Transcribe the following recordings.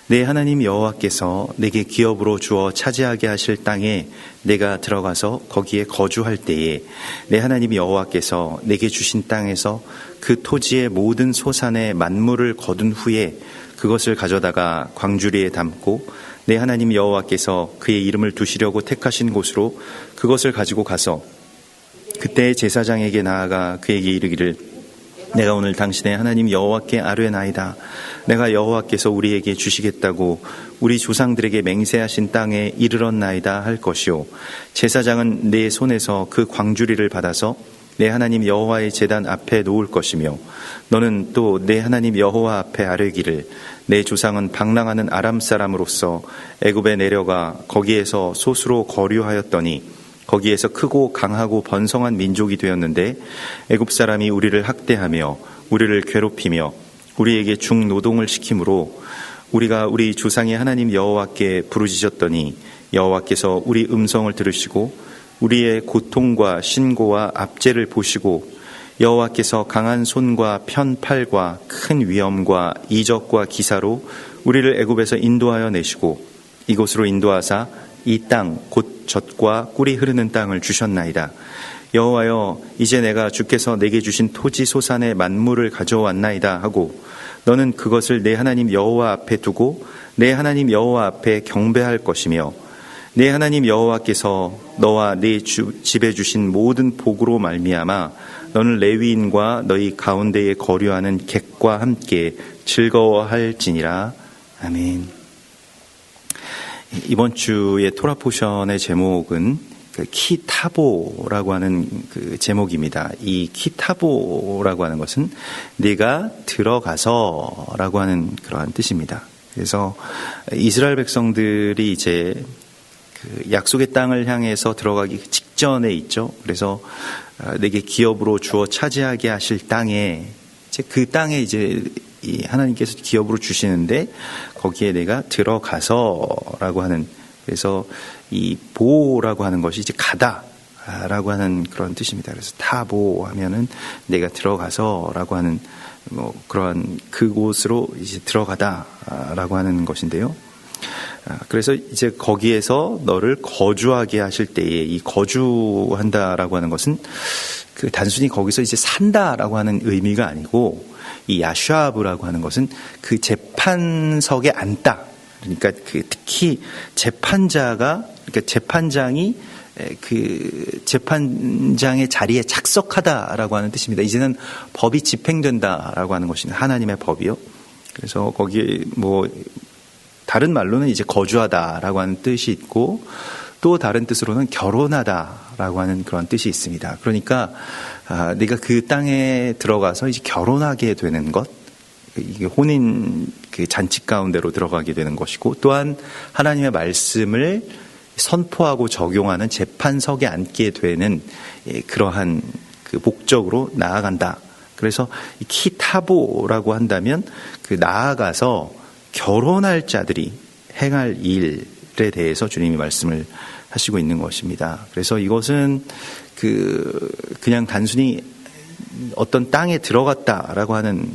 내 하나님 여호와께서 내게 기업으로 주어 차지하게 하실 땅에 내가 들어가서 거기에 거주할 때에 내 하나님 여호와께서 내게 주신 땅에서 그 토지의 모든 소산의 만물을 거둔 후에 그것을 가져다가 광주리에 담고 내 하나님 여호와께서 그의 이름을 두시려고 택하신 곳으로 그것을 가지고 가서 그때 제사장에게 나아가 그에게 이르기를 내가 오늘 당신의 하나님 여호와께 아뢰나이다. 내가 여호와께서 우리에게 주시겠다고 우리 조상들에게 맹세하신 땅에 이르렀나이다 할 것이요 제사장은 내 손에서 그 광주리를 받아서 내 하나님 여호와의 제단 앞에 놓을 것이며 너는 또 내 하나님 여호와 앞에 아뢰기를 내 조상은 방랑하는 아람 사람으로서 애굽에 내려가 거기에서 소수로 거류하였더니 거기에서 크고 강하고 번성한 민족이 되었는데 애굽 사람이 우리를 학대하며 우리를 괴롭히며 우리에게 중노동을 시키므로 우리가 우리 조상의 하나님 여호와께 부르짖었더니 여호와께서 우리 음성을 들으시고 우리의 고통과 신고와 압제를 보시고 여호와께서 강한 손과 편 팔과 큰 위엄과 이적과 기사로 우리를 애굽에서 인도하여 내시고 이곳으로 인도하사 이 땅 곧 젖과 꿀이 흐르는 땅을 주셨나이다. 여호와여 이제 내가 주께서 내게 주신 토지 소산의 만물을 가져왔나이다 하고 너는 그것을 내 하나님 여호와 앞에 두고 내 하나님 여호와 앞에 경배할 것이며 내 하나님 여호와께서 너와 네 집에 주신 모든 복으로 말미암아 너는 레위인과 너희 가운데에 거류하는 객과 함께 즐거워할지니라. 아멘. 이번 주의 토라 포션의 제목은 키타보라고 하는 그 제목입니다. 이 키타보라고 하는 것은 네가 들어가서라고 하는 그러한 뜻입니다. 그래서 이스라엘 백성들이 이제 그 약속의 땅을 향해서 들어가기 직전에 있죠. 그래서 내게 기업으로 주어 차지하게 하실 땅에 이제 그 땅에 이제 이 하나님께서 기업으로 주시는데 거기에 내가 들어가서라고 하는, 그래서 이 보라고 하는 것이 이제 가다라고 하는 그런 뜻입니다. 그래서 타보 하면은 내가 들어가서라고 하는 뭐 그러한 그곳으로 이제 들어가다라고 하는 것인데요. 그래서 이제 거기에서 너를 거주하게 하실 때에 이 거주한다라고 하는 것은 그 단순히 거기서 이제 산다라고 하는 의미가 아니고 이 야슈아브라고 하는 것은 그 재판석에 앉다. 그러니까 그 특히 재판자가, 그러니까 재판장이 그 재판장의 자리에 착석하다라고 하는 뜻입니다. 이제는 법이 집행된다라고 하는 것입니다. 하나님의 법이요. 그래서 거기에 뭐 다른 말로는 이제 거주하다라고 하는 뜻이 있고 또 다른 뜻으로는 결혼하다라고 하는 그런 뜻이 있습니다. 그러니까 네가 그 땅에 들어가서 이제 결혼하게 되는 것, 이게 혼인 그 잔치 가운데로 들어가게 되는 것이고, 또한 하나님의 말씀을 선포하고 적용하는 재판석에 앉게 되는 그러한 그 목적으로 나아간다. 그래서 이 키타보라고 한다면 그 나아가서 결혼할 자들이 행할 일에 대해서 주님이 말씀을 하시고 있는 것입니다. 그래서 이것은 그냥 단순히 어떤 땅에 들어갔다라고 하는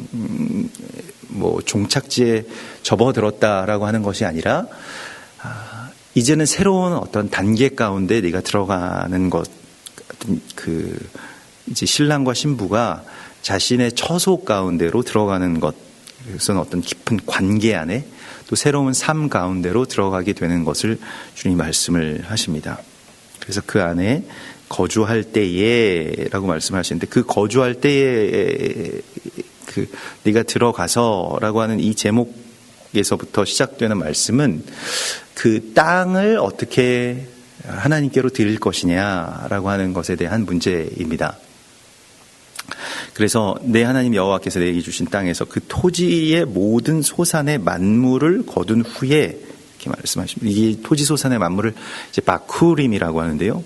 뭐 종착지에 접어들었다라고 하는 것이 아니라 이제는 새로운 어떤 단계 가운데 네가 들어가는 것, 그 이제 신랑과 신부가 자신의 처소 가운데로 들어가는 것, 그것은 어떤 깊은 관계 안에 또 새로운 삶 가운데로 들어가게 되는 것을 주님 말씀을 하십니다. 그래서 그 안에 거주할 때에라고 말씀하시는데, 그 거주할 때에 그 네가 들어가서라고 하는 이 제목에서부터 시작되는 말씀은 그 땅을 어떻게 하나님께로 드릴 것이냐라고 하는 것에 대한 문제입니다. 그래서 내 하나님 여호와께서 내게 주신 땅에서 그 토지의 모든 소산의 만물을 거둔 후에 이렇게 말씀하십니다. 이 토지 소산의 만물을 이제 바쿠림이라고 하는데요.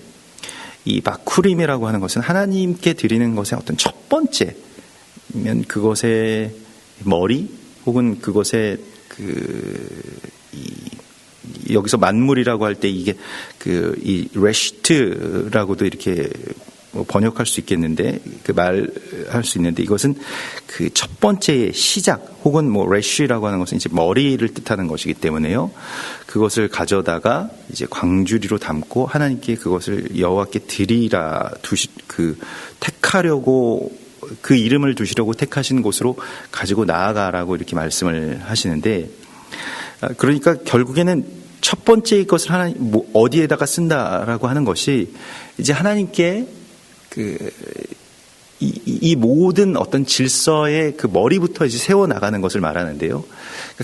이 바쿠림이라고 하는 것은 하나님께 드리는 것의 어떤 첫 번째면 그것의 머리 혹은 그것의 여기서 만물이라고 할 때 이게 이 레시트라고도 이렇게 번역할 수 있겠는데, 말할 수 있는데, 이것은 그 첫 번째의 시작, 혹은 레쉬라고 하는 것은 이제 머리를 뜻하는 것이기 때문에요. 그것을 가져다가 이제 광주리로 담고 하나님께 그것을 여호와께 드리라 택하려고, 그 이름을 두시려고 택하신 곳으로 가지고 나아가라고 이렇게 말씀을 하시는데, 그러니까 결국에는 첫 번째 것을 하나님, 어디에다가 쓴다라고 하는 것이 이제 하나님께 이 모든 어떤 질서의 그 머리부터 이제 세워 나가는 것을 말하는데요.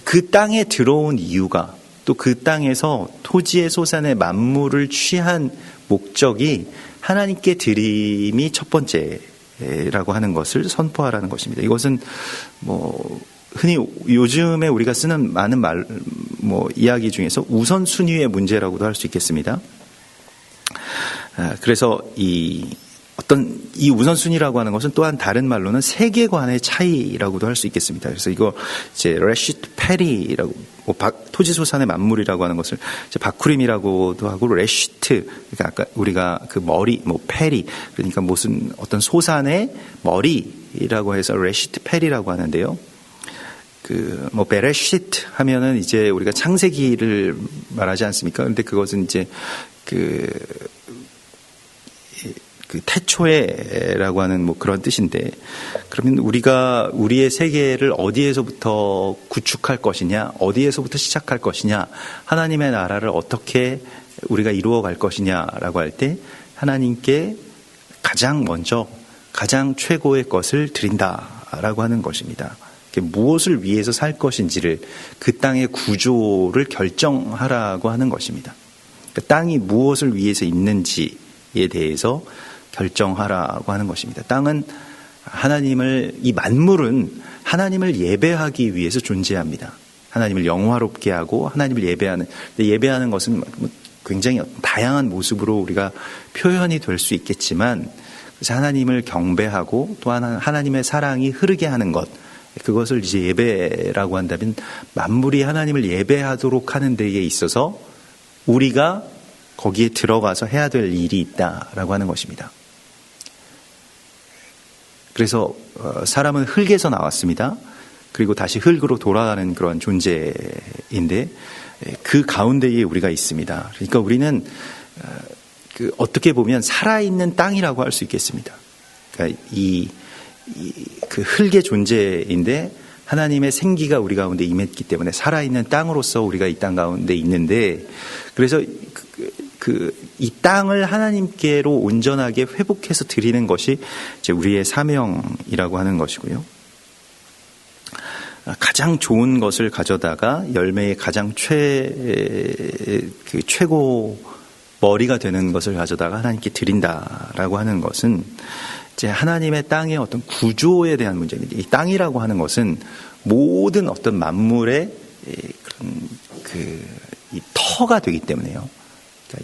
그 땅에 들어온 이유가, 또 그 땅에서 토지의 소산의 만물을 취한 목적이 하나님께 드림이 첫 번째라고 하는 것을 선포하라는 것입니다. 이것은 흔히 요즘에 우리가 쓰는 많은 이야기 중에서 우선순위의 문제라고도 할 수 있겠습니다. 그래서 이 우선순위라고 하는 것은 또한 다른 말로는 세계관의 차이라고도 할 수 있겠습니다. 그래서 이거 이제 레시트 페리라고, 토지소산의 만물이라고 하는 것을 이제 바쿠림이라고도 하고, 레시트, 그러니까 아까 우리가 그 머리, 페리, 그러니까 무슨 어떤 소산의 머리라고 해서 레시트 페리라고 하는데요. 베레시트 하면은 이제 우리가 창세기를 말하지 않습니까? 그런데 그것은 이제 그 태초에라고 하는 그런 뜻인데, 그러면 우리가 우리의 세계를 어디에서부터 구축할 것이냐, 어디에서부터 시작할 것이냐, 하나님의 나라를 어떻게 우리가 이루어갈 것이냐라고 할 때 하나님께 가장 먼저 가장 최고의 것을 드린다라고 하는 것입니다. 무엇을 위해서 살 것인지를, 그 땅의 구조를 결정하라고 하는 것입니다. 땅이 무엇을 위해서 있는지에 대해서 결정하라고 하는 것입니다. 땅은 이 만물은 하나님을 예배하기 위해서 존재합니다. 하나님을 영화롭게 하고 하나님을 예배하는 것은 굉장히 다양한 모습으로 우리가 표현이 될 수 있겠지만, 그래서 하나님을 경배하고 또 하나님의 사랑이 흐르게 하는 것, 그것을 이제 예배라고 한다면, 만물이 하나님을 예배하도록 하는 데에 있어서 우리가 거기에 들어가서 해야 될 일이 있다라고 하는 것입니다. 그래서 사람은 흙에서 나왔습니다. 그리고 다시 흙으로 돌아가는 그런 존재인데, 그 가운데에 우리가 있습니다. 그러니까 우리는 어떻게 보면 살아있는 땅이라고 할 수 있겠습니다. 그러니까 그 흙의 존재인데 하나님의 생기가 우리 가운데 임했기 때문에 살아있는 땅으로서 우리가 이 땅 가운데 있는데, 그래서 이 땅을 하나님께로 온전하게 회복해서 드리는 것이 이제 우리의 사명이라고 하는 것이고요. 가장 좋은 것을 가져다가 열매의 가장 최고 머리가 되는 것을 가져다가 하나님께 드린다라고 하는 것은 이제 하나님의 땅의 어떤 구조에 대한 문제입니다. 이 땅이라고 하는 것은 모든 어떤 만물의 이 터가 되기 때문에요.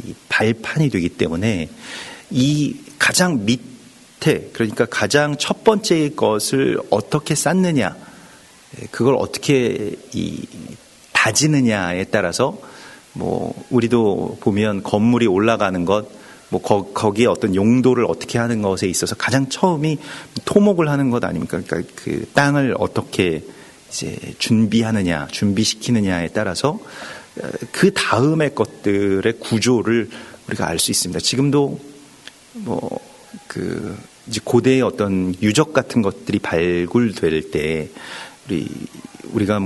이 발판이 되기 때문에 이 가장 밑에, 그러니까 가장 첫 번째의 것을 어떻게 쌓느냐, 그걸 어떻게 다지느냐에 따라서 우리도 보면 건물이 올라가는 것, 거기에 어떤 용도를 어떻게 하는 것에 있어서 가장 처음이 토목을 하는 것 아닙니까? 그러니까 그 땅을 어떻게 이제 준비시키느냐에 따라서 그 다음의 것들의 구조를 우리가 알 수 있습니다. 지금도 이제 고대의 어떤 유적 같은 것들이 발굴될 때 우리가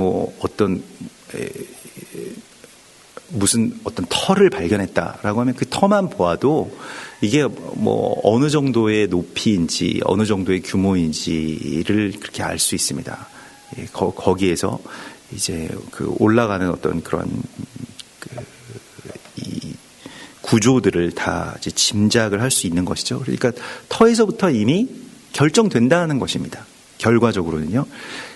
무슨 어떤 터를 발견했다라고 하면 그 터만 보아도 이게 어느 정도의 높이인지 어느 정도의 규모인지를 그렇게 알 수 있습니다. 거기에서 이제 올라가는 어떤 그런 이 구조들을 다 이제 짐작을 할 수 있는 것이죠. 그러니까 터에서부터 이미 결정된다는 것입니다. 결과적으로는요.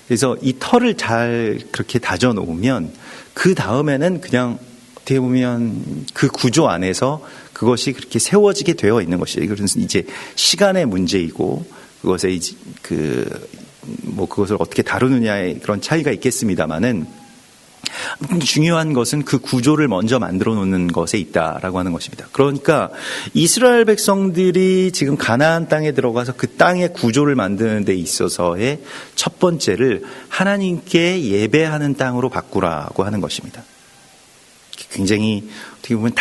그래서 이 터를 잘 그렇게 다져 놓으면 그 다음에는 그냥 어떻게 보면 그 구조 안에서 그것이 그렇게 세워지게 되어 있는 것이에요. 그래서 이제 시간의 문제이고 그것에 이제 그것을 어떻게 다루느냐의 그런 차이가 있겠습니다만은 중요한 것은 그 구조를 먼저 만들어 놓는 것에 있다라고 하는 것입니다. 그러니까 이스라엘 백성들이 지금 가나안 땅에 들어가서 그 땅의 구조를 만드는 데 있어서의 첫 번째를 하나님께 예배하는 땅으로 바꾸라고 하는 것입니다. 굉장히 어떻게 보면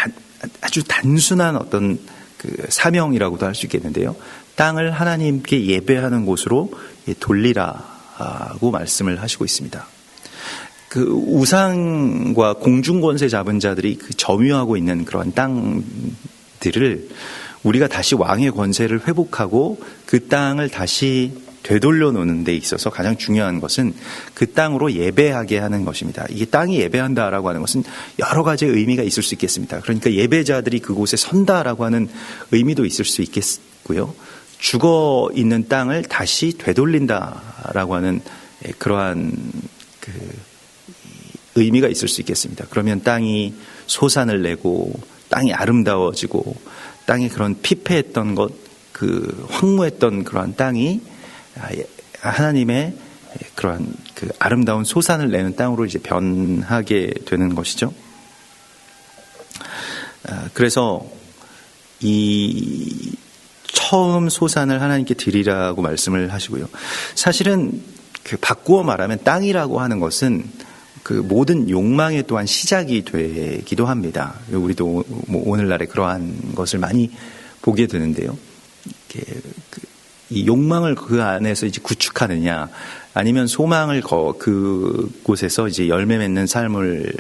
아주 단순한 어떤 그 사명이라고도 할 수 있겠는데요. 땅을 하나님께 예배하는 곳으로 돌리라고 말씀을 하시고 있습니다. 그 우상과 공중권세 잡은 자들이 그 점유하고 있는 그런 땅들을 우리가 다시 왕의 권세를 회복하고 그 땅을 다시 되돌려 놓는 데 있어서 가장 중요한 것은 그 땅으로 예배하게 하는 것입니다. 이게 땅이 예배한다라고 하는 것은 여러 가지의 의미가 있을 수 있겠습니다. 그러니까 예배자들이 그곳에 선다라고 하는 의미도 있을 수 있겠고요. 죽어 있는 땅을 다시 되돌린다라고 하는 그러한 그 의미가 있을 수 있겠습니다. 그러면 땅이 소산을 내고 땅이 아름다워지고 땅이 그런 피폐했던 것, 그 황무했던 그러한 땅이 하나님의 그러한 그 아름다운 소산을 내는 땅으로 이제 변하게 되는 것이죠. 그래서 이 처음 소산을 하나님께 드리라고 말씀을 하시고요. 사실은 그 바꾸어 말하면 땅이라고 하는 것은 그 모든 욕망의 또한 시작이 되기도 합니다. 우리도 뭐 오늘날에 그러한 것을 많이 보게 되는데요. 이 욕망을 그 안에서 이제 구축하느냐, 아니면 소망을 그곳에서 이제 열매 맺는 삶을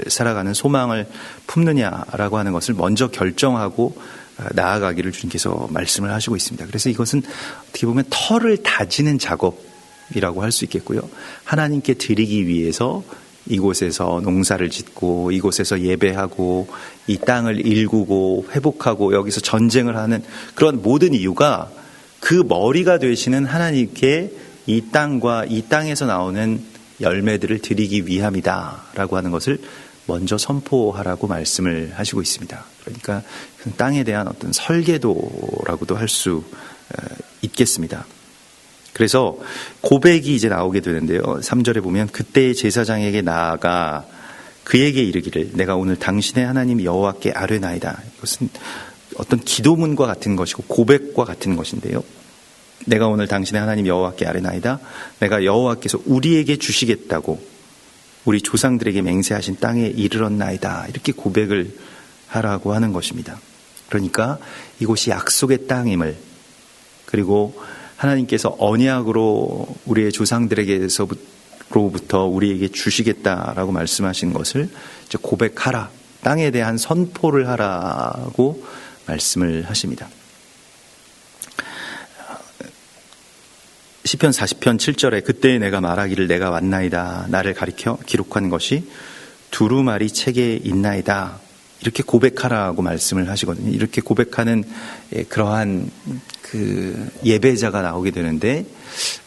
살아가는 소망을 품느냐라고 하는 것을 먼저 결정하고 나아가기를 주님께서 말씀을 하시고 있습니다. 그래서 이것은 어떻게 보면 터를 다지는 작업이라고 할 수 있겠고요. 하나님께 드리기 위해서 이곳에서 농사를 짓고 이곳에서 예배하고 이 땅을 일구고 회복하고 여기서 전쟁을 하는 그런 모든 이유가 그 머리가 되시는 하나님께 이 땅과 이 땅에서 나오는 열매들을 드리기 위함이다라고 하는 것을 먼저 선포하라고 말씀을 하시고 있습니다. 그러니까 그 땅에 대한 어떤 설계도라고도 할 수 있겠습니다. 그래서 고백이 이제 나오게 되는데요. 3절에 보면 그때의 제사장에게 나아가 그에게 이르기를 내가 오늘 당신의 하나님 여호와께 아뢰나이다. 이것은 어떤 기도문과 같은 것이고 고백과 같은 것인데요. 내가 오늘 당신의 하나님 여호와께 아뢰나이다. 내가 여호와께서 우리에게 주시겠다고 우리 조상들에게 맹세하신 땅에 이르렀나이다. 이렇게 고백을 하라고 하는 것입니다. 그러니까 이곳이 약속의 땅임을, 그리고 하나님께서 언약으로 우리의 조상들에게서로부터 우리에게 주시겠다라고 말씀하신 것을 이제 고백하라, 땅에 대한 선포를 하라고 말씀을 하십니다. 시편 40편 7절에 그때 내가 말하기를 내가 왔나이다. 나를 가리켜 기록한 것이 두루마리 책에 있나이다. 이렇게 고백하라고 말씀을 하시거든요. 이렇게 고백하는 그러한 그 예배자가 나오게 되는데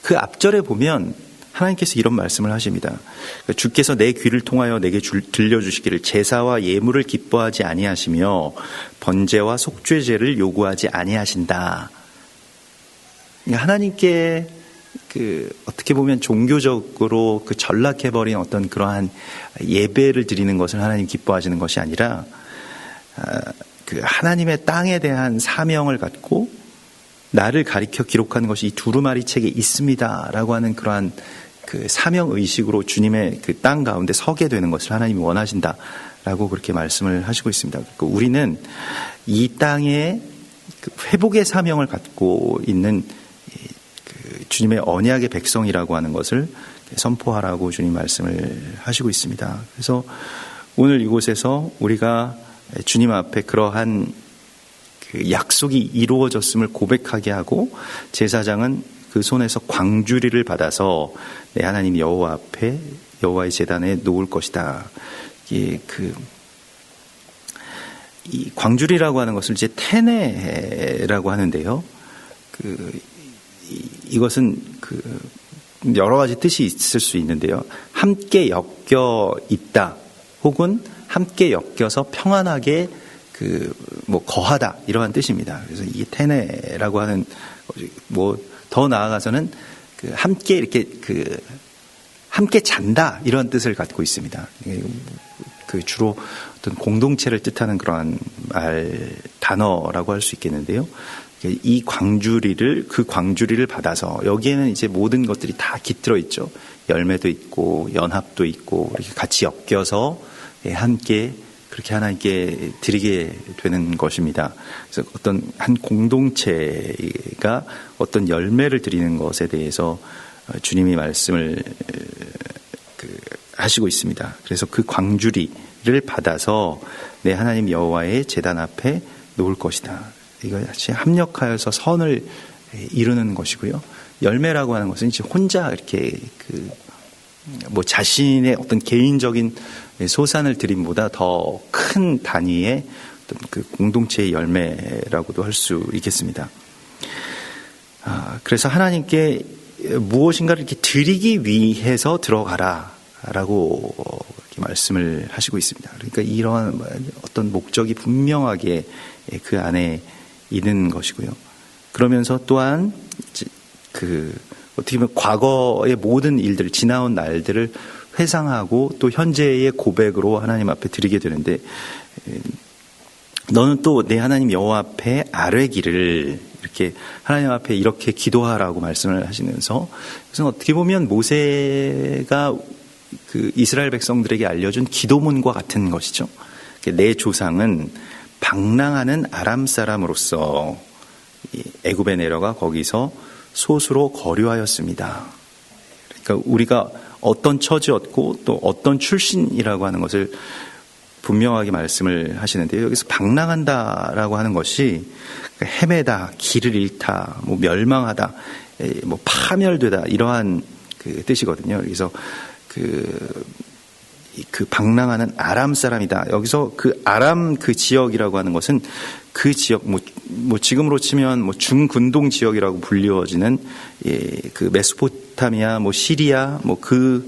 그 앞절에 보면 하나님께서 이런 말씀을 하십니다. 주께서 내 귀를 통하여 내게 들려주시기를 제사와 예물을 기뻐하지 아니하시며 번제와 속죄제를 요구하지 아니하신다. 그러니까 하나님께 그 어떻게 보면 종교적으로 그 전락해버린 어떤 그러한 예배를 드리는 것을 하나님 기뻐하시는 것이 아니라 그 하나님의 땅에 대한 사명을 갖고 나를 가리켜 기록한 것이 이 두루마리 책에 있습니다라고 하는 그러한 그 사명 의식으로 주님의 그 땅 가운데 서게 되는 것을 하나님이 원하신다라고 그렇게 말씀을 하시고 있습니다. 그러니까 우리는 이 땅에 그 회복의 사명을 갖고 있는 그 주님의 언약의 백성이라고 하는 것을 선포하라고 주님 말씀을 하시고 있습니다. 그래서 오늘 이곳에서 우리가 주님 앞에 그러한 그 약속이 이루어졌음을 고백하게 하고 제사장은 그 손에서 광주리를 받아서 내 하나님 여호와 앞에 여호와의 제단에 놓을 것이다. 이 광주리라고 하는 것을 이제 테네라고 하는데요. 이것은 여러 가지 뜻이 있을 수 있는데요. 함께 엮여 있다, 혹은 함께 엮여서 평안하게 거하다, 이러한 뜻입니다. 그래서 이 테네라고 하는 더 나아가서는 함께 이렇게 함께 잔다 이런 뜻을 갖고 있습니다. 그 주로 어떤 공동체를 뜻하는 그러한 단어라고 할 수 있겠는데요. 이 그 광주리를 받아서 여기에는 이제 모든 것들이 다 깃들어 있죠. 열매도 있고 연합도 있고 이렇게 같이 엮여서 함께 그렇게 하나님께 드리게 되는 것입니다. 그래서 어떤 한 공동체가 어떤 열매를 드리는 것에 대해서 주님이 말씀을 하시고 있습니다. 그래서 그 광주리를 받아서 내 하나님 여호와의 제단 앞에 놓을 것이다. 이것이 합력하여서 선을 이루는 것이고요. 열매라고 하는 것은 이제 혼자 이렇게 자신의 어떤 개인적인 소산을 드림보다 더 큰 단위의 어떤 그 공동체의 열매라고도 할 수 있겠습니다. 그래서 하나님께 무엇인가를 이렇게 드리기 위해서 들어가라라고 이렇게 말씀을 하시고 있습니다. 그러니까 이러한 어떤 목적이 분명하게 그 안에 있는 것이고요. 그러면서 또한 어떻게 보면 과거의 모든 일들, 지나온 날들을 회상하고 또 현재의 고백으로 하나님 앞에 드리게 되는데, 너는 또 내 하나님 여호와 앞에 아뢰기를 이렇게 하나님 앞에 이렇게 기도하라고 말씀을 하시면서, 그래서 어떻게 보면 모세가 그 이스라엘 백성들에게 알려준 기도문과 같은 것이죠. 내 조상은 방랑하는 아람 사람으로서 애굽에 내려가 거기서 소수로 거류하였습니다. 그러니까 우리가 어떤 처지였고 또 어떤 출신이라고 하는 것을 분명하게 말씀을 하시는데요. 여기서 방랑한다라고 하는 것이 헤매다, 길을 잃다, 멸망하다, 파멸되다 이러한 그 뜻이거든요. 그래서 그 방랑하는 아람 사람이다. 여기서 그 아람 그 지역이라고 하는 것은 그 지역 지금으로 치면 중근동 지역이라고 불리워지는 그 메소포타미아, 시리아 그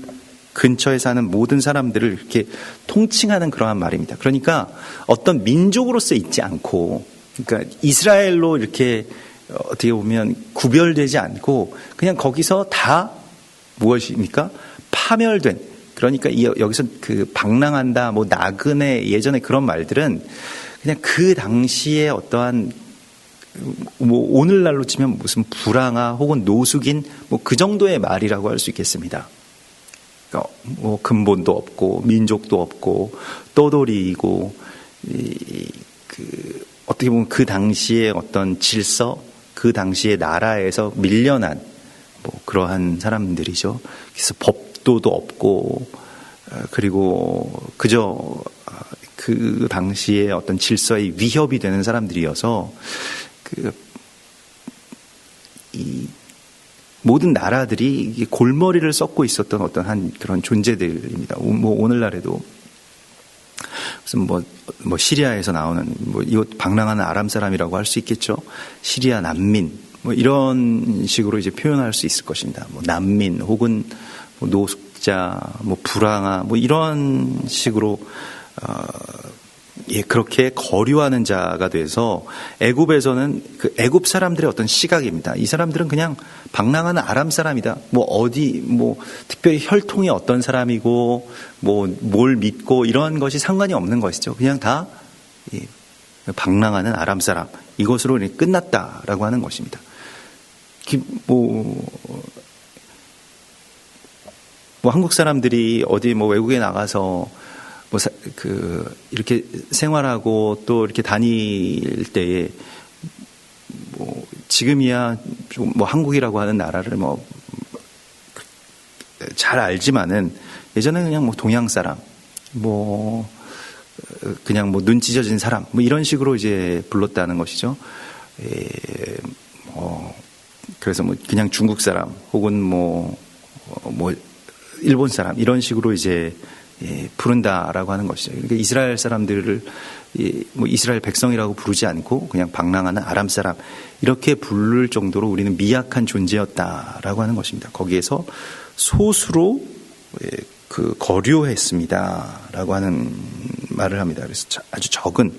근처에 사는 모든 사람들을 이렇게 통칭하는 그러한 말입니다. 그러니까 어떤 민족으로서 있지 않고, 그러니까 이스라엘로 이렇게 어떻게 보면 구별되지 않고 그냥 거기서 다 무엇입니까? 파멸된. 그러니까 여기서 그 방랑한다, 나그네 예전에 그런 말들은 그냥 그 당시에 어떠한 오늘날로 치면 무슨 불황아 혹은 노숙인 그 정도의 말이라고 할 수 있겠습니다. 그러니까 근본도 없고 민족도 없고 떠돌이이고 어떻게 보면 그 당시에 어떤 질서, 그 당시의 나라에서 밀려난 그러한 사람들이죠. 그래서 법도도 없고 그리고 그저 그 당시에 어떤 질서의 위협이 되는 사람들이어서 이 모든 나라들이 골머리를 썩고 있었던 어떤 그런 존재들입니다. 오늘날에도 무슨 시리아에서 나오는 이것 방랑하는 아람 사람이라고 할 수 있겠죠. 시리아 난민 이런 식으로 이제 표현할 수 있을 것입니다. 난민 혹은 노숙자, 불황아 이런 식으로 그렇게 거류하는 자가 돼서 애굽에서는 그 애굽 사람들의 어떤 시각입니다. 이 사람들은 그냥 방랑하는 아람 사람이다. 특별히 혈통이 어떤 사람이고 뭘 믿고 이런 것이 상관이 없는 것이죠. 그냥 다 방랑하는 아람 사람, 이것으로 끝났다라고 하는 것입니다. 한국 사람들이 어디 외국에 나가서 이렇게 생활하고 또 이렇게 다닐 때에 지금이야 한국이라고 하는 나라를 잘 알지만은 예전에 그냥 동양 사람, 그냥 눈 찢어진 사람, 이런 식으로 이제 불렀다는 것이죠. 그래서 그냥 중국 사람 혹은 일본 사람 이런 식으로 이제 부른다라고 하는 것이죠. 그러니까 이스라엘 사람들을 이스라엘 백성이라고 부르지 않고 그냥 방랑하는 아람 사람 이렇게 부를 정도로 우리는 미약한 존재였다라고 하는 것입니다. 거기에서 소수로 거류했습니다라고 하는 말을 합니다. 그래서 아주 적은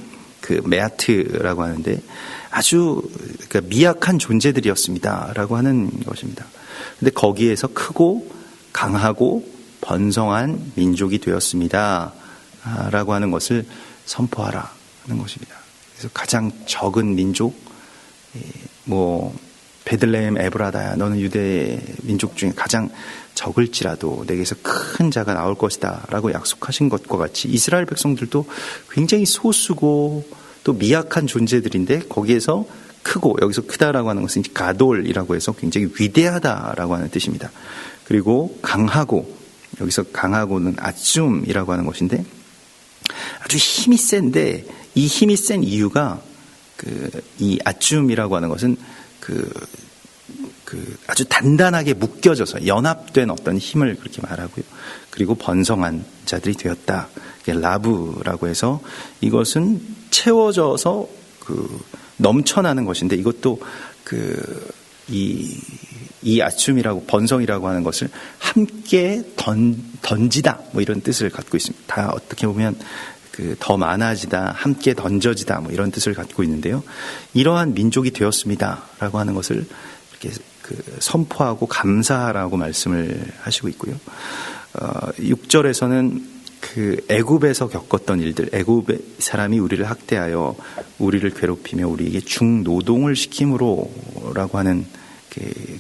메아트라고 하는데 아주 그러니까 미약한 존재들이었습니다라고 하는 것입니다. 근데 거기에서 크고 강하고 번성한 민족이 되었습니다. 라고 하는 것을 선포하라 하는 것입니다. 그래서 가장 적은 민족, 베들레헴 에브라다야, 너는 유대 민족 중에 가장 적을지라도 내게서 큰 자가 나올 것이다 라고 약속하신 것과 같이 이스라엘 백성들도 굉장히 소수고 또 미약한 존재들인데 거기에서 크고, 여기서 크다라고 하는 것은 가돌이라고 해서 굉장히 위대하다라고 하는 뜻입니다. 그리고 강하고, 여기서 강하고는 아춤이라고 하는 것인데 아주 힘이 센데, 이 힘이 센 이유가 이 아춤이라고 하는 것은 아주 단단하게 묶여져서 연합된 어떤 힘을 그렇게 말하고요. 그리고 번성한 자들이 되었다. 라브라고 해서 이것은 채워져서 넘쳐나는 것인데, 이것도 이 아춤이라고, 번성이라고 하는 것을 함께 던지다, 이런 뜻을 갖고 있습니다. 다 어떻게 보면 더 많아지다, 함께 던져지다, 이런 뜻을 갖고 있는데요. 이러한 민족이 되었습니다라고 하는 것을 이렇게 선포하고 감사하라고 말씀을 하시고 있고요. 6절에서는 애굽에서 겪었던 일들, 애굽의 사람이 우리를 학대하여 우리를 괴롭히며 우리에게 중노동을 시킴으로라고 하는,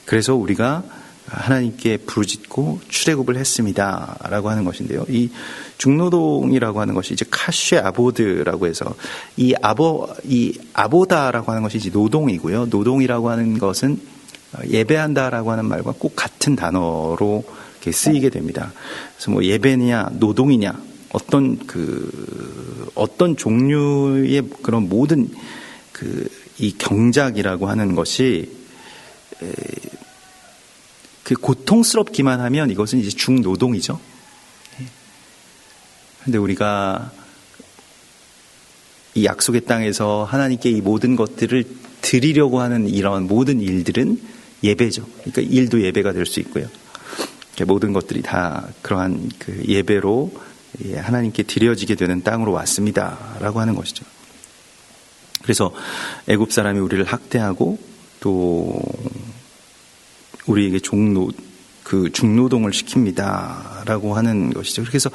그래서 우리가 하나님께 부르짖고 출애굽을 했습니다라고 하는 것인데요. 이 중노동이라고 하는 것이 이제 카쉐 아보드라고 해서 이 아보다라고 하는 것이 이제 노동이고요. 노동이라고 하는 것은 예배한다라고 하는 말과 꼭 같은 단어로 이렇게 쓰이게 됩니다. 그래서 예배냐 노동이냐 어떤 종류의 그런 모든 이 경작이라고 하는 것이 고통스럽기만 하면 이것은 이제 중노동이죠. 그런데 우리가 이 약속의 땅에서 하나님께 이 모든 것들을 드리려고 하는 이런 모든 일들은 예배죠. 그러니까 일도 예배가 될 수 있고요. 모든 것들이 다 그러한 예배로 하나님께 드려지게 되는 땅으로 왔습니다라고 하는 것이죠. 그래서 애굽 사람이 우리를 학대하고 또 우리에게 중노동을 시킵니다라고 하는 것이죠. 그래서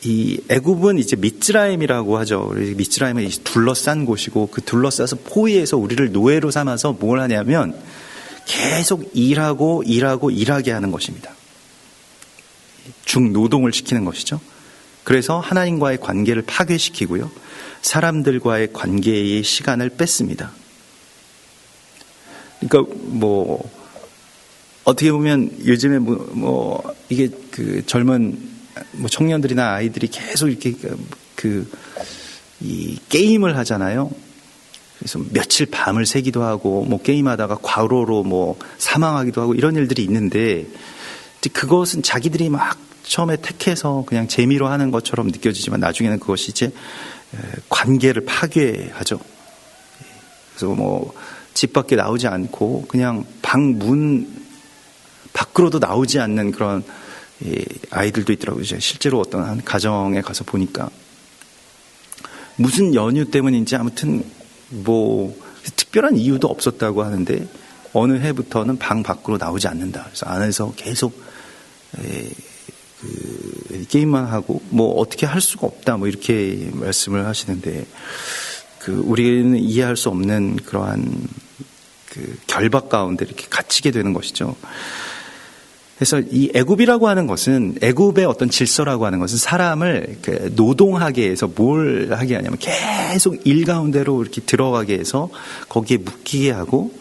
이 애굽은 이제 미츠라임이라고 하죠. 미츠라임은 둘러싼 곳이고 그 둘러싸서 포위해서 우리를 노예로 삼아서 뭘 하냐면 계속 일하게 하는 것입니다. 중노동을 시키는 것이죠. 그래서 하나님과의 관계를 파괴시키고요. 사람들과의 관계의 시간을 뺐습니다. 그러니까 어떻게 보면 요즘에 이게 젊은 청년들이나 아이들이 계속 이렇게 이 게임을 하잖아요. 그래서 며칠 밤을 새기도 하고 게임하다가 과로로 사망하기도 하고 이런 일들이 있는데, 그것은 자기들이 막 처음에 택해서 그냥 재미로 하는 것처럼 느껴지지만 나중에는 그것이 이제 관계를 파괴하죠. 그래서 집 밖에 나오지 않고 그냥 방 문 밖으로도 나오지 않는 그런 아이들도 있더라고요. 실제로 어떤 한 가정에 가서 보니까 무슨 연유 때문인지 아무튼 특별한 이유도 없었다고 하는데 어느 해부터는 방 밖으로 나오지 않는다. 그래서 안에서 계속 게임만 하고 어떻게 할 수가 없다 이렇게 말씀을 하시는데, 우리는 이해할 수 없는 그러한 결박 가운데 이렇게 갇히게 되는 것이죠. 그래서 이 애굽이라고 하는 것은, 애굽의 어떤 질서라고 하는 것은 사람을 노동하게 해서 뭘 하게 하냐면 계속 일 가운데로 이렇게 들어가게 해서 거기에 묶이게 하고,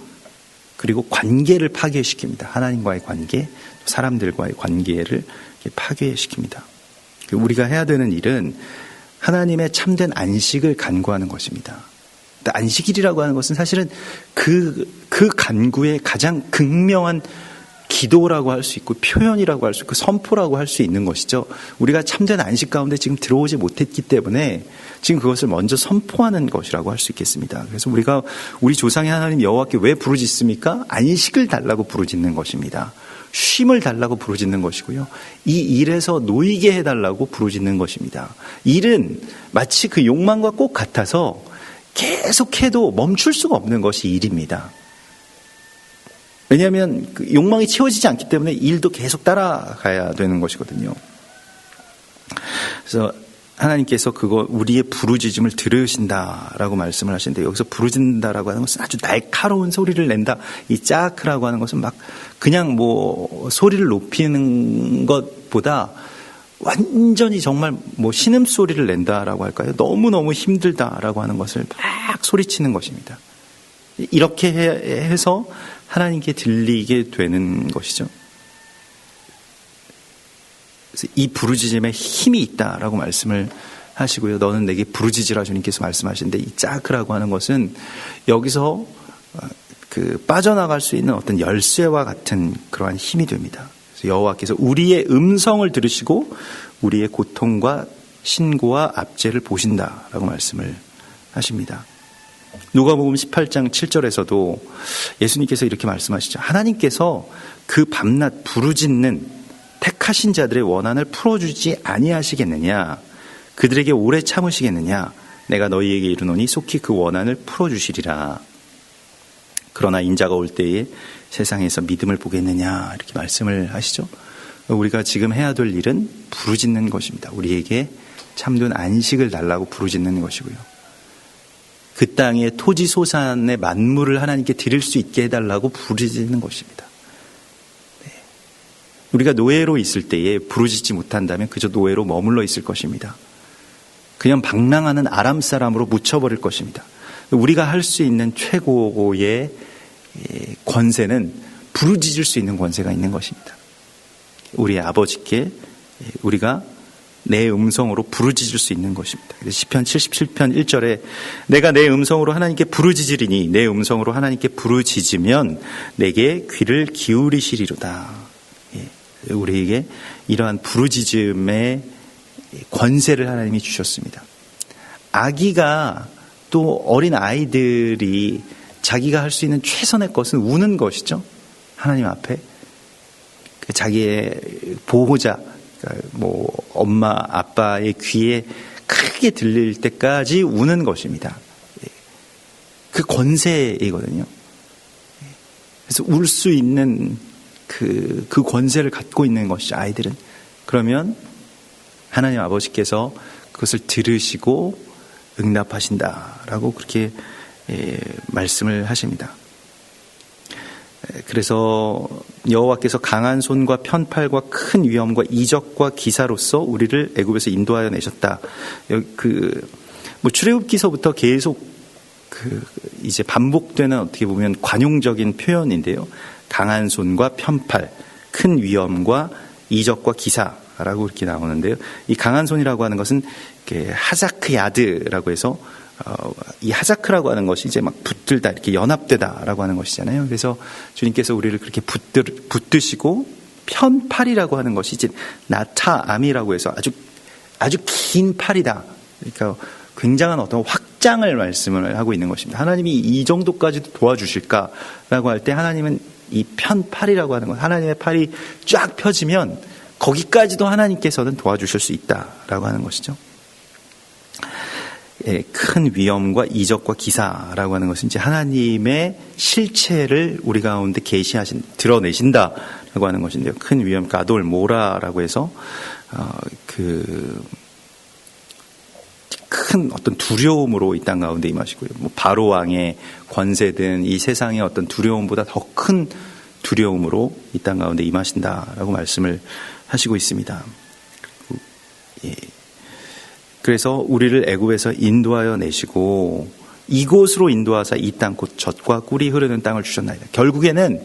그리고 관계를 파괴시킵니다. 하나님과의 관계, 사람들과의 관계를 파괴시킵니다. 우리가 해야 되는 일은 하나님의 참된 안식을 간구하는 것입니다. 안식일이라고 하는 것은 사실은 그 간구의 가장 극명한 기도라고 할 수 있고 표현이라고 할 수 있고 선포라고 할 수 있는 것이죠. 우리가 참된 안식 가운데 지금 들어오지 못했기 때문에 지금 그것을 먼저 선포하는 것이라고 할 수 있겠습니다. 그래서 우리가 우리 조상의 하나님 여호와께 왜 부르짖습니까? 안식을 달라고 부르짖는 것입니다. 쉼을 달라고 부르짖는 것이고요. 이 일에서 놓이게 해달라고 부르짖는 것입니다. 일은 마치 그 욕망과 꼭 같아서 계속해도 멈출 수가 없는 것이 일입니다. 왜냐하면 그 욕망이 채워지지 않기 때문에 일도 계속 따라가야 되는 것이거든요. 그래서 하나님께서 그거 우리의 부르짖음을 들으신다라고 말씀을 하시는데, 여기서 부르짖는다라고 하는 것은 아주 날카로운 소리를 낸다. 이 짜크라고 하는 것은 막 그냥 뭐 소리를 높이는 것보다 완전히 정말 뭐 신음소리를 낸다라고 할까요? 너무너무 힘들다라고 하는 것을 막 소리치는 것입니다. 이렇게 해서 하나님께 들리게 되는 것이죠. 그래서 이 부르짖음에 힘이 있다라고 말씀을 하시고요. 너는 내게 부르짖으라 주님께서 말씀하시는데, 이 짜크라고 하는 것은 여기서 그 빠져나갈 수 있는 어떤 열쇠와 같은 그러한 힘이 됩니다. 그래서 여호와께서 우리의 음성을 들으시고 우리의 고통과 신고와 압제를 보신다라고 말씀을 하십니다. 누가복음 18장 7절에서도 예수님께서 이렇게 말씀하시죠. 하나님께서 그 밤낮 부르짖는 택하신 자들의 원한을 풀어주지 아니하시겠느냐? 그들에게 오래 참으시겠느냐? 내가 너희에게 이르노니 속히 그 원한을 풀어주시리라. 그러나 인자가 올 때에 세상에서 믿음을 보겠느냐? 이렇게 말씀을 하시죠. 우리가 지금 해야 될 일은 부르짖는 것입니다. 우리에게 참된 안식을 달라고 부르짖는 것이고요. 그 땅의 토지 소산의 만물을 하나님께 드릴 수 있게 해달라고 부르짖는 것입니다. 우리가 노예로 있을 때에 부르짖지 못한다면 그저 노예로 머물러 있을 것입니다. 그냥 방랑하는 아람 사람으로 묻혀버릴 것입니다. 우리가 할 수 있는 최고의 권세는 부르짖을 수 있는 권세가 있는 것입니다. 우리 아버지께 우리가 내 음성으로 부르짖을 수 있는 것입니다. 시편 77편 1절에 내가 내 음성으로 하나님께 부르짖으리니 내 음성으로 하나님께 부르짖으면 내게 귀를 기울이시리로다. 우리에게 이러한 부르짖음의 권세를 하나님이 주셨습니다. 아기가 또 어린 아이들이 자기가 할 수 있는 최선의 것은 우는 것이죠. 하나님 앞에 자기의 보호자, 뭐 엄마 아빠의 귀에 크게 들릴 때까지 우는 것입니다. 그 권세이거든요. 그래서 울 수 있는 그 권세를 갖고 있는 것이죠, 아이들은. 그러면 하나님 아버지께서 그것을 들으시고 응답하신다라고 그렇게 말씀을 하십니다. 그래서 여호와께서 강한 손과 편팔과 큰 위엄과 이적과 기사로서 우리를 애굽에서 인도하여 내셨다. 뭐 출애굽기서부터 계속 이제 반복되는 어떻게 보면 관용적인 표현인데요. 강한 손과 편팔, 큰 위엄과 이적과 기사라고 이렇게 나오는데요. 이 강한 손이라고 하는 것은 하자크 야드라고 해서 이 하자크라고 하는 것이 이제 막 붙들다, 이렇게 연합되다라고 하는 것이잖아요. 그래서 주님께서 우리를 그렇게 붙드시고, 편팔이라고 하는 것이 이제 나타암이라고 해서 아주 긴 팔이다. 그러니까 굉장한 어떤 확장을 말씀을 하고 있는 것입니다. 하나님이 이 정도까지도 도와주실까라고 할 때 하나님은 이 편팔이라고 하는 것, 하나님의 팔이 쫙 펴지면 거기까지도 하나님께서는 도와주실 수 있다라고 하는 것이죠. 큰 위엄과 이적과 기사라고 하는 것은 이제 하나님의 실체를 우리 가운데 드러내신다라고 하는 것인데요. 큰 위엄, 가돌, 모라라고 해서 큰 어떤 두려움으로 이 땅 가운데 임하시고요. 뭐 바로 왕의 권세든 이 세상의 어떤 두려움보다 더 큰 두려움으로 이 땅 가운데 임하신다라고 말씀을 하시고 있습니다. 그래서 우리를 애굽에서 인도하여 내시고 이곳으로 인도하사 이 땅 곧 젖과 꿀이 흐르는 땅을 주셨나이다. 결국에는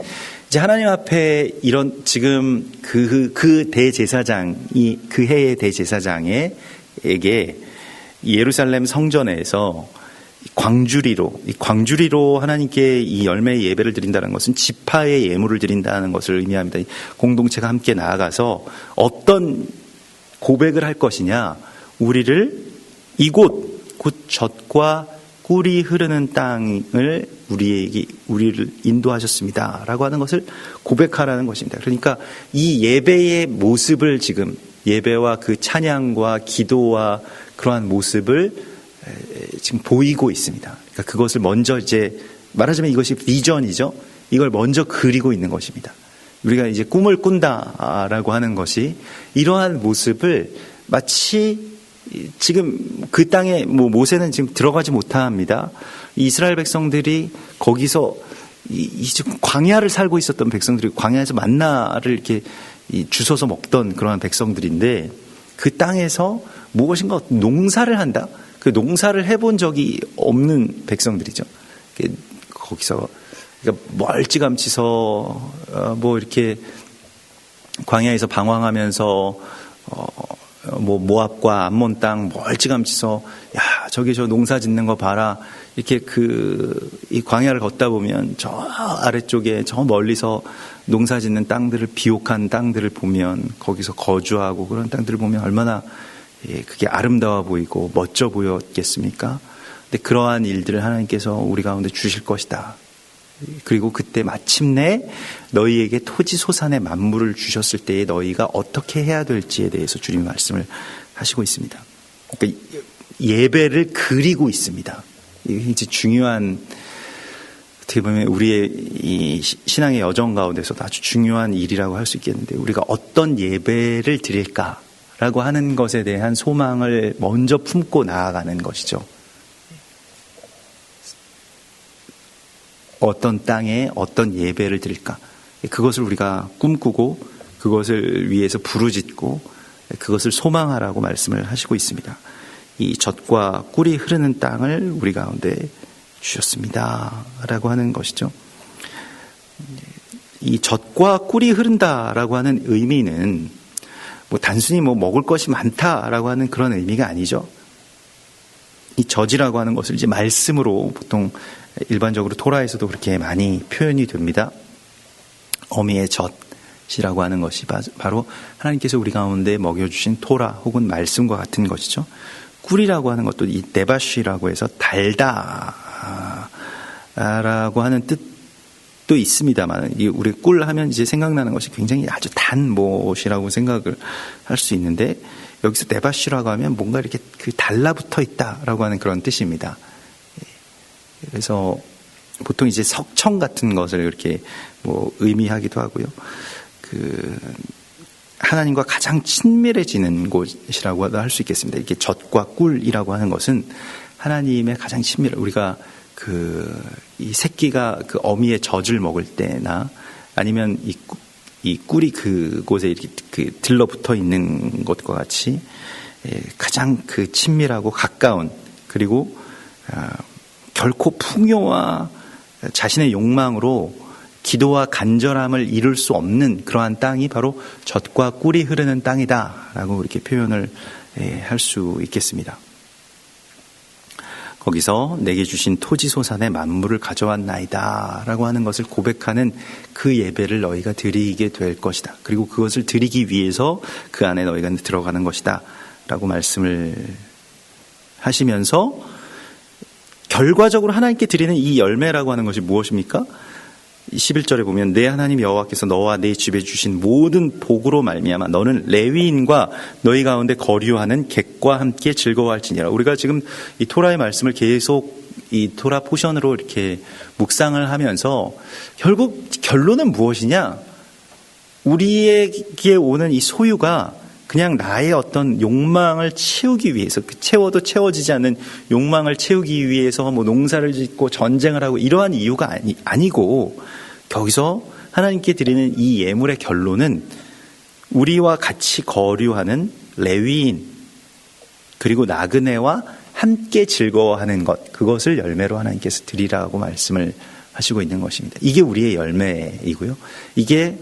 이제 하나님 앞에 이런 지금 그 대제사장이 그 해의 대제사장에게 예루살렘 성전에서 광주리로 하나님께 이 열매의 예배를 드린다는 것은 지파의 예물을 드린다는 것을 의미합니다. 공동체가 함께 나아가서 어떤 고백을 할 것이냐, 우리를 이곳 곧 젖과 꿀이 흐르는 땅을 우리를 인도하셨습니다라고 하는 것을 고백하라는 것입니다. 그러니까 이 예배의 모습을 지금 예배와 그 찬양과 기도와 그러한 모습을 지금 보이고 있습니다. 그러니까 그것을 먼저 이제 말하자면 이것이 비전이죠. 이걸 먼저 그리고 있는 것입니다. 우리가 이제 꿈을 꾼다라고 하는 것이 이러한 모습을 마치 지금 그 땅에 모세는 지금 들어가지 못합니다. 이스라엘 백성들이 거기서 광야를 살고 있었던 백성들이 광야에서 만나를 이렇게 주워서 먹던 그러한 백성들인데 그 땅에서 무엇인가 농사를 한다. 그 농사를 해본 적이 없는 백성들이죠. 거기서 그러니까 멀찌감치서 이렇게 광야에서 방황하면서 모압과 암몬 땅 멀찌감치서 야 저기 저 농사 짓는 거 봐라 이렇게 이 광야를 걷다 보면 저 아래쪽에 저 멀리서 농사 짓는 땅들을 비옥한 땅들을 보면 거기서 거주하고 그런 땅들을 보면 얼마나 그게 아름다워 보이고 멋져 보였겠습니까? 근데 그러한 일들을 하나님께서 우리 가운데 주실 것이다. 그리고 그때 마침내 너희에게 토지 소산의 만물을 주셨을 때에 너희가 어떻게 해야 될지에 대해서 주님이 말씀을 하시고 있습니다. 그러니까 예배를 그리고 있습니다. 이게 굉장히 중요한, 어떻게 보면 우리의 이 신앙의 여정 가운데서도 아주 중요한 일이라고 할 수 있겠는데, 우리가 어떤 예배를 드릴까라고 하는 것에 대한 소망을 먼저 품고 나아가는 것이죠. 어떤 땅에 어떤 예배를 드릴까? 그것을 우리가 꿈꾸고 그것을 위해서 부르짖고 그것을 소망하라고 말씀을 하시고 있습니다. 이 젖과 꿀이 흐르는 땅을 우리 가운데 주셨습니다. 라고 하는 것이죠. 이 젖과 꿀이 흐른다라고 하는 의미는 단순히 먹을 것이 많다라고 하는 그런 의미가 아니죠. 이 젖이라고 하는 것을 이제 말씀으로 보통 일반적으로 토라에서도 그렇게 많이 표현이 됩니다. 어미의 젖이라고 하는 것이 바로 하나님께서 우리 가운데 먹여주신 토라 혹은 말씀과 같은 것이죠. 꿀이라고 하는 것도 이 네바쉬라고 해서 달다라고 하는 뜻도 있습니다만, 우리 꿀 하면 이제 생각나는 것이 굉장히 아주 단 못이라고 생각을 할 수 있는데, 여기서 네바쉬라고 하면 뭔가 이렇게 달라붙어 있다라고 하는 그런 뜻입니다. 그래서 보통 이제 석청 같은 것을 이렇게 의미하기도 하고요. 하나님과 가장 친밀해지는 곳이라고도 할 수 있겠습니다. 이게 젖과 꿀이라고 하는 것은 하나님의 가장 우리가 이 새끼가 그 어미의 젖을 먹을 때나 아니면 이 꿀이 그곳에 이렇게 들러붙어 있는 것과 같이 가장 친밀하고 가까운, 그리고 결코 풍요와 자신의 욕망으로 기도와 간절함을 이룰 수 없는 그러한 땅이 바로 젖과 꿀이 흐르는 땅이다라고 이렇게 표현을 할 수 있겠습니다. 거기서 내게 주신 토지 소산의 만물을 가져왔나이다 라고 하는 것을 고백하는 그 예배를 너희가 드리게 될 것이다. 그리고 그것을 드리기 위해서 그 안에 너희가 들어가는 것이다 라고 말씀을 하시면서, 결과적으로 하나님께 드리는 이 열매라고 하는 것이 무엇입니까? 11절에 보면 내 하나님 여호와께서 너와 내 집에 주신 모든 복으로 말미암아 너는 레위인과 너희 가운데 거류하는 객과 함께 즐거워할지니라. 우리가 지금 이 토라의 말씀을 계속 이 토라 포션으로 이렇게 묵상을 하면서 결국 결론은 무엇이냐? 우리에게 오는 이 소유가 그냥 나의 어떤 욕망을 채우기 위해서, 채워도 채워지지 않는 욕망을 채우기 위해서 농사를 짓고 전쟁을 하고 이러한 이유가 아니고, 거기서 하나님께 드리는 이 예물의 결론은 우리와 같이 거류하는 레위인, 그리고 나그네와 함께 즐거워하는 것, 그것을 열매로 하나님께서 드리라고 말씀을 하시고 있는 것입니다. 이게 우리의 열매이고요. 이게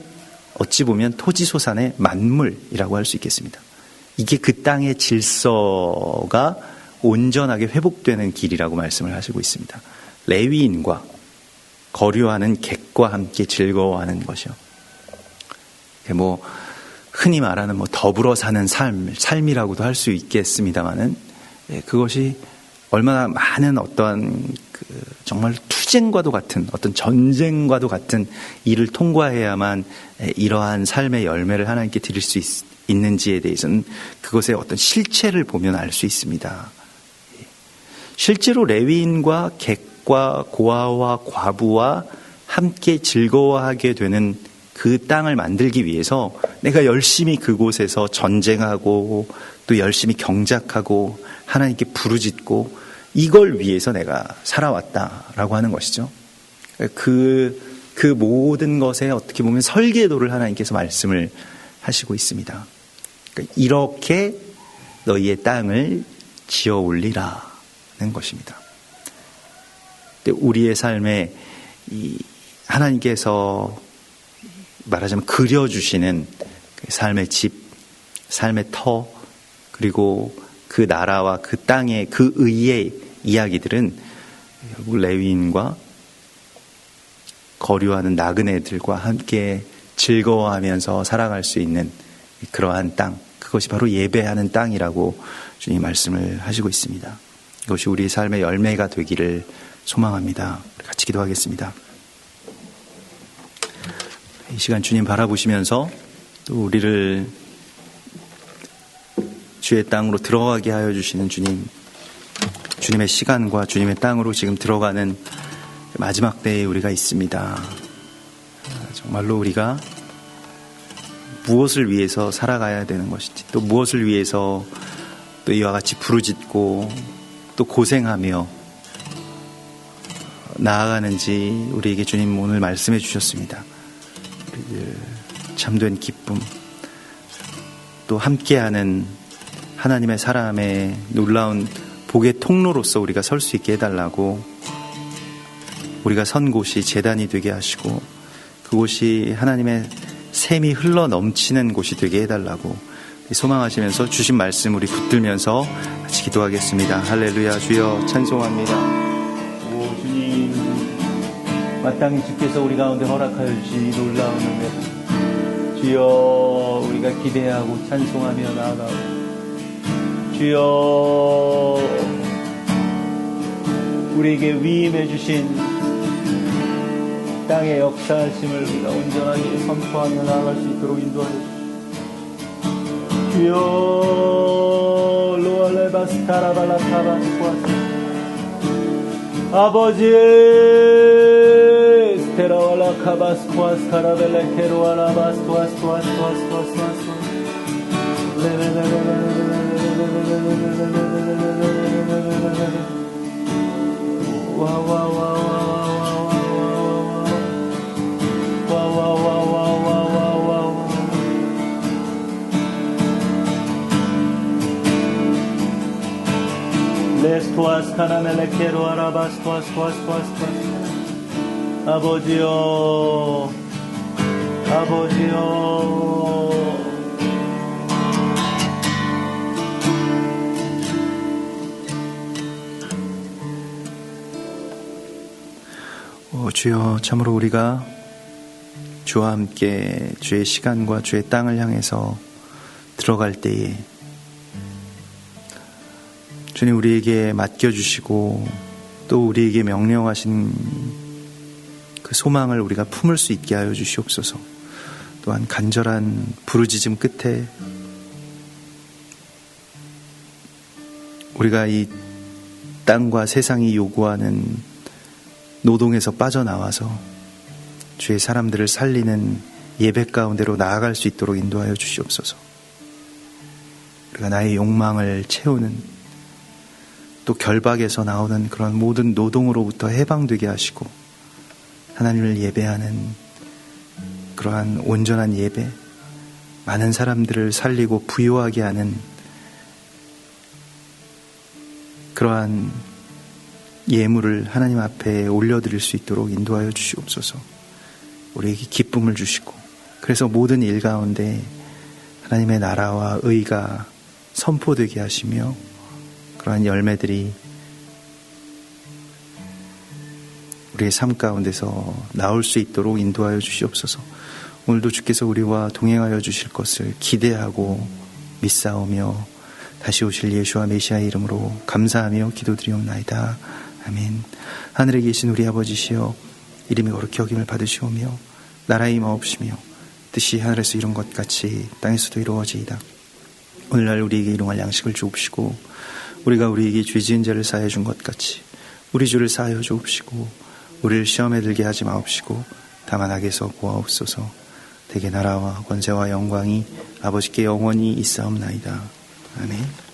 어찌 보면 토지소산의 만물이라고 할 수 있겠습니다. 이게 그 땅의 질서가 온전하게 회복되는 길이라고 말씀을 하시고 있습니다. 레위인과 거류하는 객과 함께 즐거워하는 것이요. 흔히 말하는 더불어 사는 삶이라고도 할 수 있겠습니다만은, 그것이 얼마나 많은 어떠한 정말 투쟁과도 같은, 어떤 전쟁과도 같은 일을 통과해야만 이러한 삶의 열매를 하나님께 드릴 수 있는지에 대해서는 그것의 어떤 실체를 보면 알 수 있습니다. 실제로 레위인과 객과 고아와 과부와 함께 즐거워하게 되는 그 땅을 만들기 위해서 내가 열심히 그곳에서 전쟁하고 또 열심히 경작하고 하나님께 부르짖고 이걸 위해서 내가 살아왔다라고 하는 것이죠. 그 모든 것에 어떻게 보면 설계도를 하나님께서 말씀을 하시고 있습니다. 그러니까 이렇게 너희의 땅을 지어 올리라는 것입니다. 우리의 삶에 이 하나님께서 말하자면 그려주시는 삶의 집, 삶의 터, 그리고 그 나라와 그 땅의 그 의의 이야기들은 결국 레위인과 거류하는 나그네들과 함께 즐거워하면서 살아갈 수 있는 그러한 땅, 그것이 바로 예배하는 땅이라고 주님 말씀을 하시고 있습니다. 이것이 우리 삶의 열매가 되기를 소망합니다. 같이 기도하겠습니다. 이 시간 주님 바라보시면서 또 우리를 주의 땅으로 들어가게 하여 주시는 주님, 주님의 시간과 주님의 땅으로 지금 들어가는 마지막 때에 우리가 있습니다. 정말로 우리가 무엇을 위해서 살아가야 되는 것인지, 또 무엇을 위해서 또 이와 같이 부르짖고 또 고생하며 나아가는지 우리에게 주님 오늘 말씀해 주셨습니다. 우리들 참된 기쁨, 또 함께하는 하나님의 사람의 놀라운 복의 통로로서 우리가 설 수 있게 해달라고, 우리가 선 곳이 제단이 되게 하시고 그곳이 하나님의 샘이 흘러 넘치는 곳이 되게 해달라고 소망하시면서 주신 말씀 우리 붙들면서 같이 기도하겠습니다. 할렐루야. 주여 찬송합니다. 오 주님, 마땅히 주께서 우리 가운데 허락하여 주신 놀라운 은혜, 주여 우리가 기대하고 찬송하며 나아가고, 주여 우리에게 위임해 주신 땅의 역사하심을 우리가 온전하게 선포하며 나아갈 수 있도록 인도하여 주시옵소서. 주여 로알레바스타라발라타바스코아스, 아버지 스테라왈라카바스코아스카라벨레케로알라바스토아스토아스토아스토아스토아스 레스토아스카나멜레케로 아라바스토아스토아스토아스토아스. 아버지여, 아버지여, 주여 참으로 우리가 주와 함께 주의 시간과 주의 땅을 향해서 들어갈 때에 주님 우리에게 맡겨주시고 또 우리에게 명령하신 그 소망을 우리가 품을 수 있게 하여 주시옵소서. 또한 간절한 부르짖음 끝에 우리가 이 땅과 세상이 요구하는 노동에서 빠져나와서 주의 사람들을 살리는 예배 가운데로 나아갈 수 있도록 인도하여 주시옵소서. 우리가 나의 욕망을 채우는, 또 결박에서 나오는 그런 모든 노동으로부터 해방되게 하시고 하나님을 예배하는 그러한 온전한 예배, 많은 사람들을 살리고 부유하게 하는 그러한 예물을 하나님 앞에 올려드릴 수 있도록 인도하여 주시옵소서. 우리에게 기쁨을 주시고, 그래서 모든 일 가운데 하나님의 나라와 의가 선포되게 하시며 그러한 열매들이 우리의 삶 가운데서 나올 수 있도록 인도하여 주시옵소서. 오늘도 주께서 우리와 동행하여 주실 것을 기대하고 믿사오며 다시 오실 예수와 메시아의 이름으로 감사하며 기도드리옵나이다. 아멘. 하늘에 계신 우리 아버지시여, 이름이 거룩히 여김을 받으시오며 나라의 임하옵시며 뜻이 하늘에서 이룬 것 같이 땅에서도 이루어지이다. 오늘날 우리에게 일용할 양식을 주옵시고 우리가 우리에게 죄 지은 자를 사하여 준 것 같이 우리 죄를 사하여 주옵시고 우리를 시험에 들게 하지 마옵시고 다만 악에서 구하옵소서. 대개 나라와 권세와 영광이 아버지께 영원히 있사옵나이다. 아멘.